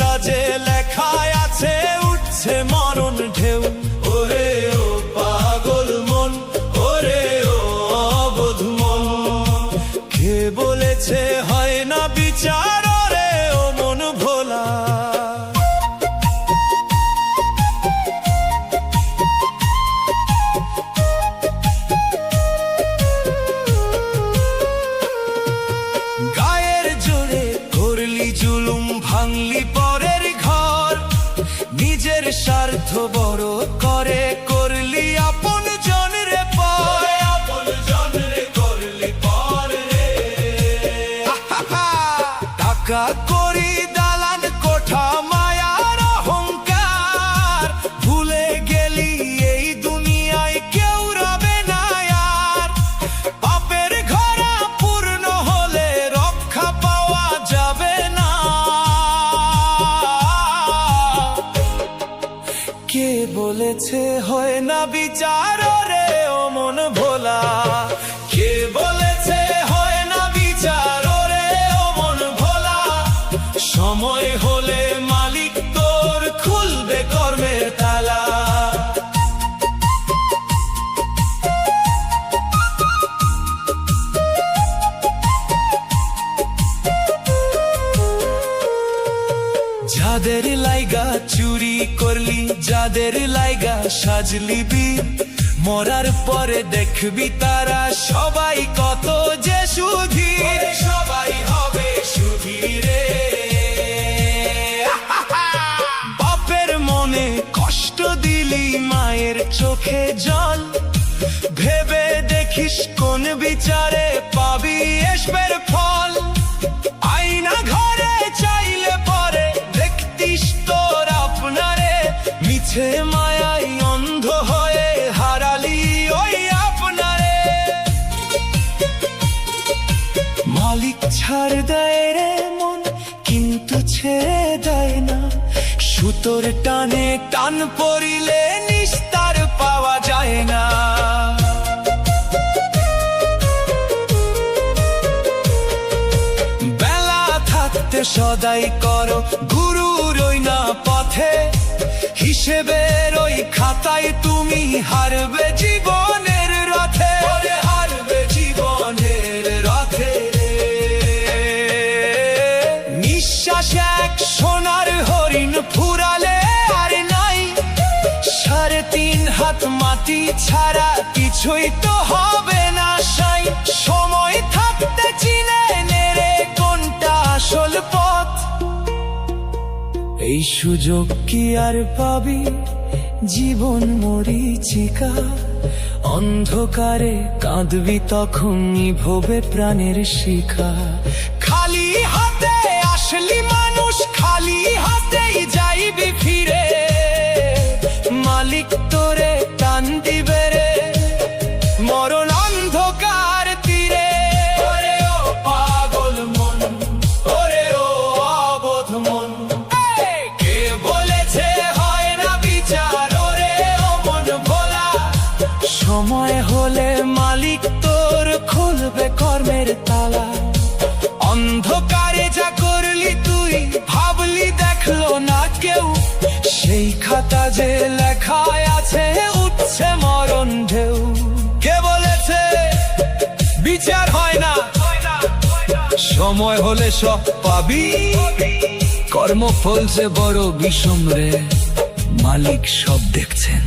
খাতা যে লেখায় আছে উঠছে মরণ ঢেউ। ওরে ও পাগল মন, ওরে ও অবোধ মন, কে বলেছে হয় না বিচার, ওরে ও মন ভোলা। গায়ের জোরে করলি জুলুম, ভাঙলি পরের ঘর, নিজের স্বার্থ বড় করে করলি আপন জনরে পর, আপন জনরে করলি পর রে। টাকা করি দালান কোঠা মায়ার অহংকার, ভুলে গেলি এই দুনিয়ায় কেউ রবে না আর। পাপের ঘোড়া পূর্ণ হলে রক্ষা পাওয়া যাবে না। কে বলেছে হয় না বিচার, রে ও মন ভোলা। কে বলেছে হয় না বিচার, রে ও মন ভোলা। সময় হলে মালিক তোর খুলবে কর্মের তালা। যাদের লাইগা চুরি করলি, যাদের লাইগা সাজলি বীর, মরার পরে দেখবি তারা সবাই কত যে সুধীর, সবাই হবে সুধীর রে। বাপের মনে কষ্ট দিলি, মায়ের চোখে জল, ভেবে দেখিস কোন বিচারে পাবি এসবের ফল। আয়না ঘরে চাইলে পরে দেখতিস তোর আপনারে, মিছে মায়াই অন্ধ হয়ে হারালি ওই আপনারে। মালিক ছাড় দেয় রে মন, কিন্তু ছেড়ে দেয় না। সুতোর টানে টান পড়িলে নিস্তার পাওয়া যায় না। সদাই করো গুরুর ওই না পথে, হিসেবের ওই খাতায় তুমি হারবে জীবনের রথে, হারবে জীবনের রথে। নিঃশ্বাস এক সোনার হরিণ ফুরালে আর নাই, 3.5 হাত মাটি ছাড়া কিছুই তো হবে না সাই। সময় থাকতে চিনে নে রে কোনটা আসল পথ, এই সুযোগ কি আর পাবি? জীবন মরীচিকা, অন্ধকারে কাঁদবি তখন নিভবে প্রাণের শিখা। খালি হাতে আসলি মানুষ, খালি হাতেই যাইবি ফিরে, মালিক তোরে টান দিবে রে মরণ অন্ধকার তীরে। ওরে ও পাগল মন, ওরে ও অবোধ মন, কে বলেছে হয় না বিচার, ওরে ও মন ভোলা। সময় হলে মালিক তোর খুলবে কর্মের তালা। অন্ধকারে যা করলি তুই ভাবলি দেখলো না কেউ, সেই খাতা যে লেখায় আছে উঠছে মরণ ঢেউ। কে বলেছে বিচার হয় না, সময় হলে সব পাবি। কর্মফল যে বড় বিষম রে, মালিক সব দেখছেন।